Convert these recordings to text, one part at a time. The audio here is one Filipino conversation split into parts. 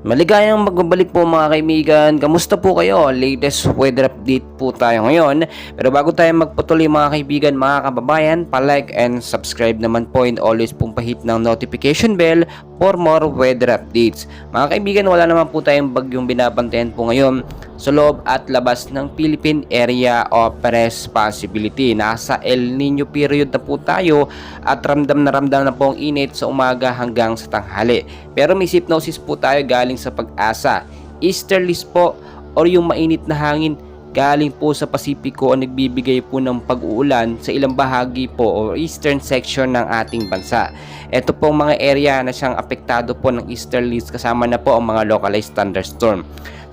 Maligayang magbabalik po mga kaibigan. Kamusta po kayo? Latest weather update po tayo ngayon. Pero bago tayo magpatuloy mga kaibigan, mga kababayan, pa-like and subscribe naman po, and always pong pahit ng notification bell for more weather updates. Mga kaibigan, wala naman po tayong bagyong binabantayan po ngayon sa loob at labas ng Philippine Area of Responsibility. Nasa El Nino period na po tayo at ramdam na po ang init sa umaga hanggang sa tanghali. Pero may hypnosis po tayo galing sa Pag-asa. Easterlies po or yung mainit na hangin galing po sa Pasipiko ang nagbibigay po ng pag-uulan sa ilang bahagi po o eastern section ng ating bansa. Ito po mga area na siyang apektado po ng easterlies, kasama na po ang mga localized thunderstorm.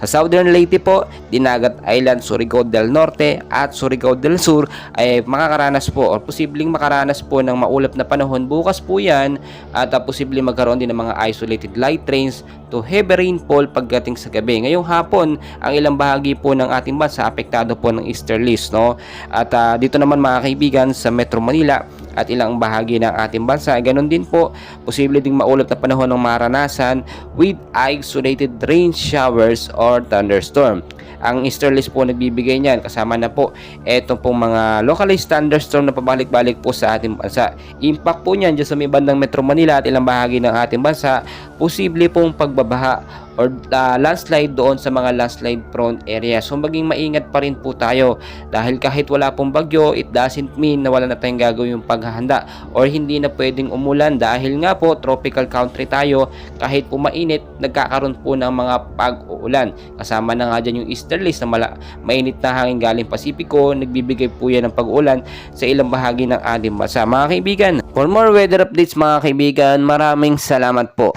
Sa Southern Leyte po, Dinagat Island, Surigao del Norte at Surigao del Sur ay makakaranas po o posibleng makaranas po ng maulap na panahon bukas po yan, at posibleng magkaroon din ng mga isolated light rains to heavy rainfall pagdating sa gabi. Ngayong hapon, ang ilang bahagi po ng ating bansa apektado po ng easterlies, no? At dito naman mga kaibigan sa Metro Manila at ilang bahagi ng ating bansa, ganun din po, posible ding maulap na panahon ng maranasan with isolated rain showers or thunderstorm. Ang easterlies po nagbibigay niyan, kasama na po etong pong mga localized thunderstorm na pabalik-balik po sa ating bansa. Impact po niyan dyan sa may bandang Metro Manila at ilang bahagi ng ating bansa, posible pong pagbabaha or landslide doon sa mga landslide prone area. So maging maingat pa rin po tayo, dahil kahit wala pong bagyo, it doesn't mean na wala na tayong gagawin yung paghahanda or hindi na pwedeng umulan, dahil nga po tropical country tayo. Kahit po mainit, nagkakaroon po ng mga pag-uulan. Kasama na nga dyan yung easterlies na mainit na hangin galing Pasipiko, nagbibigay po yan ng pag-uulan sa ilang bahagi ng ating bansa. Mga kaibigan, for more weather updates mga kaibigan, maraming salamat po.